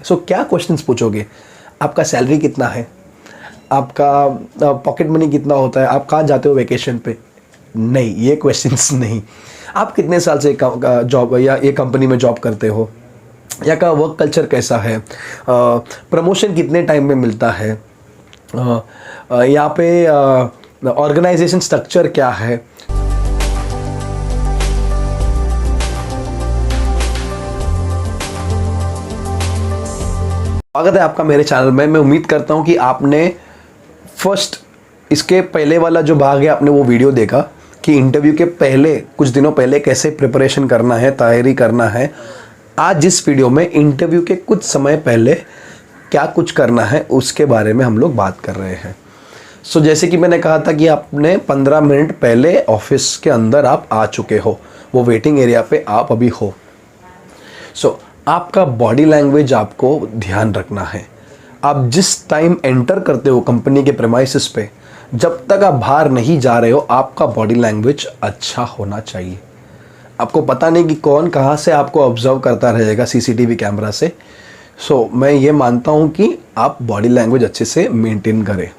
सो क्या क्वेश्चंस पूछोगे? आपका सैलरी कितना है, आपका पॉकेट मनी कितना होता है, आप कहाँ जाते हो वेकेशन पे? नहीं, ये क्वेश्चंस नहीं। आप कितने साल से जॉब या ये कंपनी में जॉब करते हो, या का वर्क कल्चर कैसा है, प्रमोशन कितने टाइम में मिलता है, यहाँ पे ऑर्गेनाइजेशन स्ट्रक्चर क्या है। स्वागत है आपका मेरे चैनल में। मैं उम्मीद करता हूँ कि आपने फर्स्ट इसके पहले वाला जो भाग है आपने वो वीडियो देखा कि इंटरव्यू के पहले कुछ दिनों पहले कैसे प्रिपरेशन करना है, तैयारी करना है। आज इस वीडियो में इंटरव्यू के कुछ समय पहले क्या कुछ करना है उसके बारे में हम लोग बात कर रहे हैं। सो जैसे कि मैंने कहा था कि आपने 15 मिनट पहले ऑफिस के अंदर आप आ चुके हो, वो वेटिंग एरिया पे आप अभी हो। सो आपका बॉडी लैंग्वेज आपको ध्यान रखना है। आप जिस टाइम एंटर करते हो कंपनी के प्रेमाइसिस पे, जब तक आप बाहर नहीं जा रहे हो, आपका बॉडी लैंग्वेज अच्छा होना चाहिए। आपको पता नहीं कि कौन कहाँ से आपको ऑब्जर्व करता रहेगा सीसीटीवी कैमरा से। सो मैं ये मानता हूँ कि आप बॉडी लैंग्वेज अच्छे से मेंटेन करें।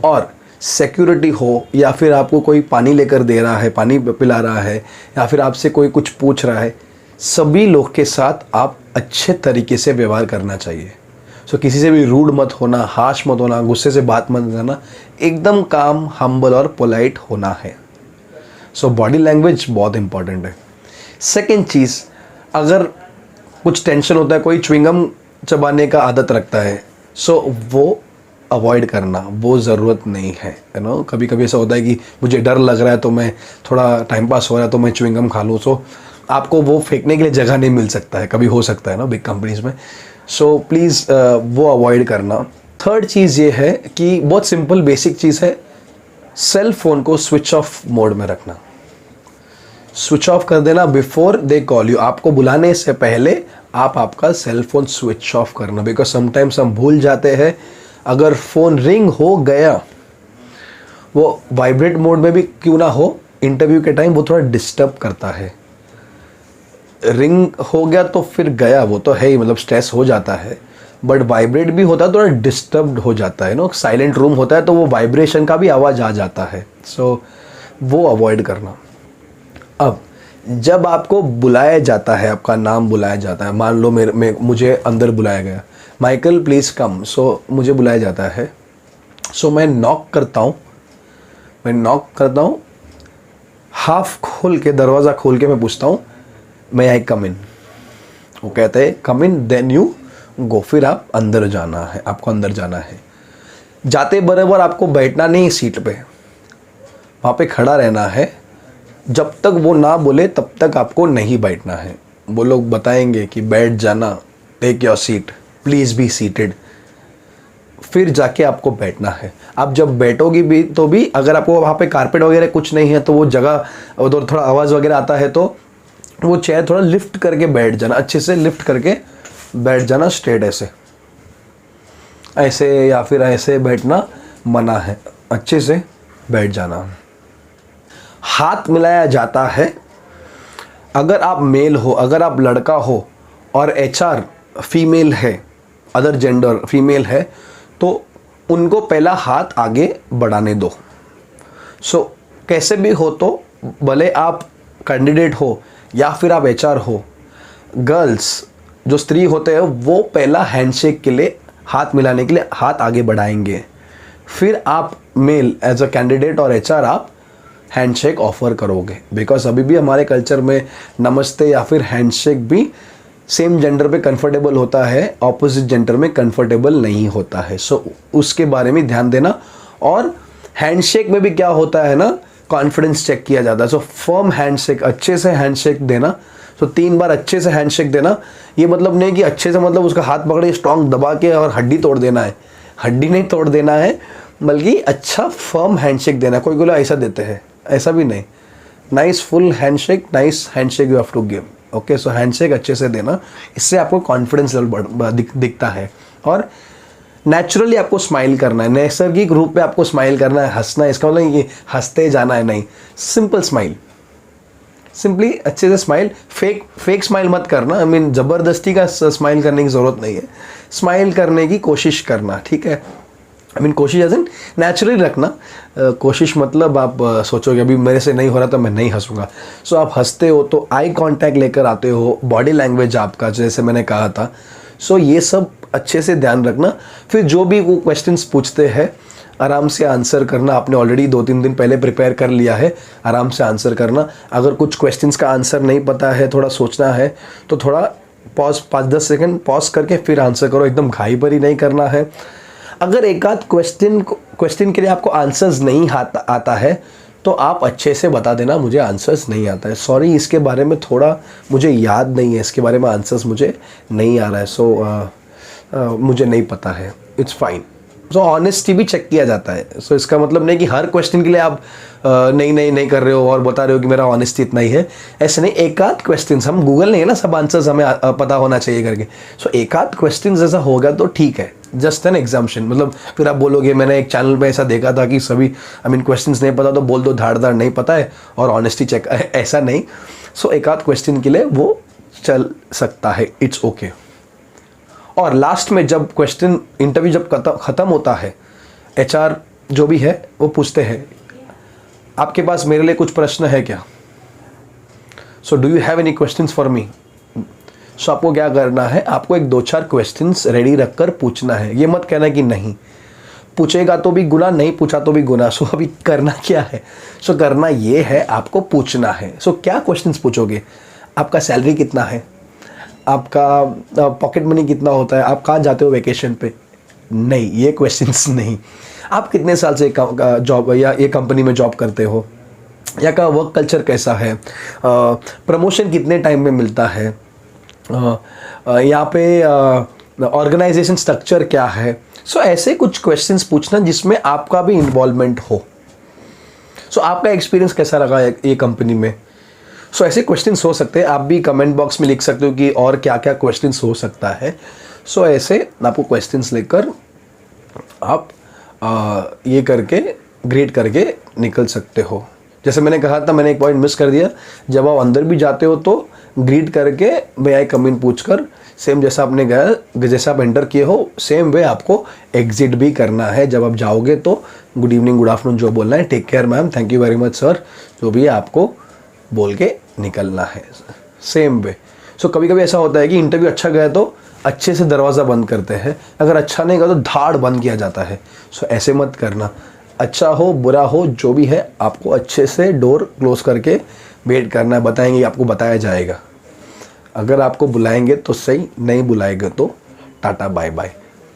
और सिक्योरिटी हो या फिर आपको कोई पानी लेकर दे रहा है, पानी पिला रहा है, या फिर आपसे कोई कुछ पूछ रहा है, सभी लोग के साथ आप अच्छे तरीके से व्यवहार करना चाहिए। सो किसी से भी रूड मत होना, हाश मत होना, गुस्से से बात मत करना, एकदम काम, हम्बल और पोलाइट होना है। सो बॉडी लैंग्वेज बहुत इंपॉर्टेंट है। सेकेंड चीज़, अगर कुछ टेंशन होता है, कोई च्युइंगम चबाने का आदत रखता है, सो वो अवॉइड करना, वो ज़रूरत नहीं है। यू नो, कभी कभी ऐसा होता है कि मुझे डर लग रहा है तो मैं थोड़ा टाइम पास हो रहा है तो मैं च्युइंगम खा लूँ। सो आपको वो फेंकने के लिए जगह नहीं मिल सकता है, कभी हो सकता है ना बिग कंपनीज में। सो प्लीज़ वो अवॉइड करना। थर्ड चीज़ ये है कि बहुत सिंपल बेसिक चीज़ है, सेल फ़ोन को स्विच ऑफ मोड में रखना। स्विच ऑफ कर देना बिफोर दे कॉल यू। आपको बुलाने से पहले आप आपका सेल फोन स्विच ऑफ करना, बिकॉज समटाइम्स हम भूल जाते हैं। अगर फ़ोन रिंग हो गया, वो वाइब्रेट मोड में भी क्यों ना हो, इंटरव्यू के टाइम वो थोड़ा डिस्टर्ब करता है। रिंग हो गया तो फिर गया, वो तो है ही, मतलब स्ट्रेस हो जाता है। बट वाइब्रेट भी होता है तो थोड़ा डिस्टर्ब्ड हो जाता है। नो, साइलेंट रूम होता है तो वो वाइब्रेशन का भी आवाज़ आ जाता है। सो वो अवॉइड करना। अब जब आपको बुलाया जाता है, आपका नाम बुलाया जाता है, मान लो मुझे अंदर बुलाया गया, माइकल प्लीज़ कम। सो मुझे बुलाया जाता है, सो मैं नॉक करता हूँ, हाफ खोल के, दरवाज़ा खोल के मैं पूछता हूँ, may I come in? वो कहते हैं कम इन, देन यू गो। फिर आप अंदर जाना है, आपको अंदर जाना है। जाते बराबर आपको बैठना नहीं सीट पे, वहाँ पे खड़ा रहना है। जब तक वो ना बोले तब तक आपको नहीं बैठना है। वो लोग बताएंगे कि बैठ जाना, take your seat, please be seated, फिर जाके आपको बैठना है। आप जब बैठोगी भी तो भी अगर आपको वहाँ पे कारपेट वगैरह कुछ नहीं है तो वो जगह उधर थोड़ा आवाज़ वगैरह आता है तो वो चेयर थोड़ा लिफ्ट करके बैठ जाना, अच्छे से लिफ्ट करके बैठ जाना। स्ट्रेट ऐसे या फिर ऐसे बैठना मना है, अच्छे से बैठ जाना। हाथ मिलाया जाता है। अगर आप मेल हो, अगर आप लड़का हो और एचआर फीमेल है, अदर जेंडर फीमेल है, तो उनको पहला हाथ आगे बढ़ाने दो। सो कैसे भी हो, तो भले आप कैंडिडेट हो या फिर आप एचआर हो, गर्ल्स जो स्त्री होते हैं वो पहला हैंडशेक के लिए, हाथ मिलाने के लिए हाथ आगे बढ़ाएंगे। फिर आप मेल एज अ कैंडिडेट और एचआर आप हैंडशेक ऑफर करोगे। बिकॉज अभी भी हमारे कल्चर में नमस्ते या फिर हैंडशेक भी सेम जेंडर पे कंफर्टेबल होता है, ऑपोजिट जेंडर में कंफर्टेबल नहीं होता है। सो उसके बारे में ध्यान देना। और हैंडशेक में भी क्या होता है ना, कॉन्फिडेंस चेक किया जाता है। सो फर्म हैंडशेक, अच्छे से हैंडशेक देना। सो 3 बार अच्छे से हैंडशेक देना। ये मतलब नहीं कि अच्छे से मतलब उसका हाथ पकड़े स्ट्रॉन्ग दबा के और हड्डी तोड़ देना है, हड्डी नहीं तोड़ देना है, बल्कि अच्छा फर्म हैंडशेक देना। कोई लोग ऐसा देते हैं, ऐसा भी नहीं। Nice full handshake, nice handshake you have to give. Okay, so handshake अच्छे से देना, इससे आपको कॉन्फिडेंस लेवल दिखता है। और नेचुरली आपको स्माइल करना है, नैसर्गिक रूप में आपको स्माइल करना है, हंसना है। इसका मतलब ये हंसते जाना है नहीं, सिंपल स्माइल, सिंपली अच्छे से स्माइल, फेक स्माइल मत करना। आई मीन ज़बरदस्ती का स्माइल करने की ज़रूरत नहीं है, स्माइल करने की कोशिश करना, ठीक है। आई मीन कोशिश एज इन नेचुरली रखना। कोशिश मतलब आप सोचोगे अभी मेरे से नहीं हो रहा तो मैं नहीं हंसूंगा। सो आप हंसते हो तो आई कांटेक्ट लेकर आते हो, बॉडी लैंग्वेज आपका जैसे मैंने कहा था। सो ये सब अच्छे से ध्यान रखना। फिर जो भी वो क्वेश्चंस पूछते हैं आराम से आंसर करना। आपने ऑलरेडी 2-3 दिन पहले प्रिपेयर कर लिया है, आराम से आंसर करना। अगर कुछ क्वेश्चंस का आंसर नहीं पता है, थोड़ा सोचना है, तो थोड़ा पॉज 5-10 सेकंड पॉज करके फिर आंसर करो। एकदम घाई पर ही नहीं करना है। अगर एक आध क्वेश्चन के लिए आपको आंसर्स नहीं आता है तो आप अच्छे से बता देना मुझे आंसर्स नहीं आता है, सॉरी इसके बारे में थोड़ा मुझे याद नहीं है, इसके बारे में आंसर्स मुझे नहीं आ रहा है, सो मुझे नहीं पता है, इट्स फाइन। सो ऑनेस्टी भी चेक किया जाता है। सो इसका मतलब नहीं कि हर क्वेश्चन के लिए आप नहीं कर रहे हो और बता रहे हो कि मेरा ऑनेस्टी इतना ही है, ऐसे नहीं। एक आध क्वेश्चन, हम गूगल नहीं है ना सब आंसर्स हमें पता होना चाहिए करके। सो एक आध क्वेश्चन जैसा होगा तो ठीक है, जस्ट एन एग्जाम्पशन। मतलब फिर आप बोलोगे मैंने एक चैनल पे ऐसा देखा था कि सभी आई मीन क्वेश्चंस नहीं पता तो बोल दो धाड़ नहीं पता है और ऑनेस्टी चेक, ऐसा नहीं। सो एक आध क्वेश्चन के लिए वो चल सकता है, इट्स ओके। और लास्ट में जब क्वेश्चन इंटरव्यू जब ख़त्म होता है, HR जो भी है वो पूछते हैं आपके पास मेरे लिए कुछ प्रश्न है क्या, so do you have any questions for me. So आपको क्या करना है, आपको एक 2-4 क्वेश्चंस रेडी रखकर पूछना है। ये मत कहना कि नहीं, पूछेगा तो भी गुनाह, नहीं पूछा तो भी गुनाह। सो अभी करना क्या है, सो करना ये है आपको पूछना है। सो क्या क्वेश्चंस पूछोगे, आपका सैलरी कितना है, आपका पॉकेट मनी कितना होता है, आप कहाँ जाते हो वेकेशन पे, नहीं ये क्वेश्चंस नहीं। आप कितने साल से जॉब या ये कंपनी में जॉब करते हो, या का वर्क कल्चर कैसा है, प्रमोशन कितने टाइम में मिलता है, यहाँ पे ऑर्गेनाइजेशन स्ट्रक्चर क्या है। सो ऐसे कुछ क्वेश्चंस पूछना जिसमें आपका भी इन्वॉल्वमेंट हो। सो आपका एक्सपीरियंस कैसा रहा ये कंपनी में। सो ऐसे क्वेश्चंस हो सकते हैं, आप भी कमेंट बॉक्स में लिख सकते हो कि और क्या क्या क्वेश्चंस हो सकता है। सो ऐसे आपको क्वेश्चंस लेकर आप ये करके ग्रेड करके निकल सकते हो। जैसे मैंने कहा था, मैंने एक पॉइंट मिस कर दिया, जब आप अंदर भी जाते हो तो ग्रीट करके मे आई कम इन पूछकर, सेम जैसा आपने गया जैसा आप एंटर किए हो सेम वे आपको एग्जिट भी करना है। जब आप जाओगे तो गुड इवनिंग गुड आफ्टरनून जो बोलना है, take care ma'am, thank you very much sir, जो भी आपको बोल के निकलना है सेम वे। सो कभी कभी ऐसा होता है कि इंटरव्यू अच्छा गया तो अच्छे से दरवाज़ा बंद करते हैं, अगर अच्छा नहीं गया तो धाड़ बंद किया जाता है। सो ऐसे मत करना, अच्छा हो बुरा हो जो भी है आपको अच्छे से डोर क्लोज करके वेट करना है। बताएंगे आपको बताया जाएगा, अगर आपको बुलाएंगे तो सही, नहीं बुलाएंगे तो टाटा बाय बाय।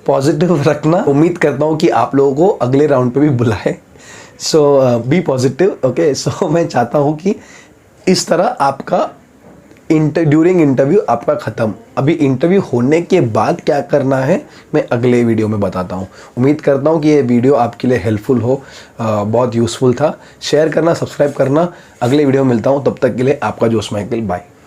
पॉजिटिव रखना, उम्मीद करता हूँ कि आप लोगों को अगले राउंड पे भी बुलाए। सो बी पॉजिटिव, ओके। सो मैं चाहता हूँ कि इस तरह आपका ड्यूरिंग इंटरव्यू आपका ख़त्म। अभी इंटरव्यू होने के बाद क्या करना है मैं अगले वीडियो में बताता हूँ। उम्मीद करता हूँ कि ये वीडियो आपके लिए हेल्पफुल हो, बहुत यूज़फुल था। शेयर करना, सब्सक्राइब करना। अगले वीडियो में मिलता हूँ, तब तक के लिए आपका जोश माइकल, बाय।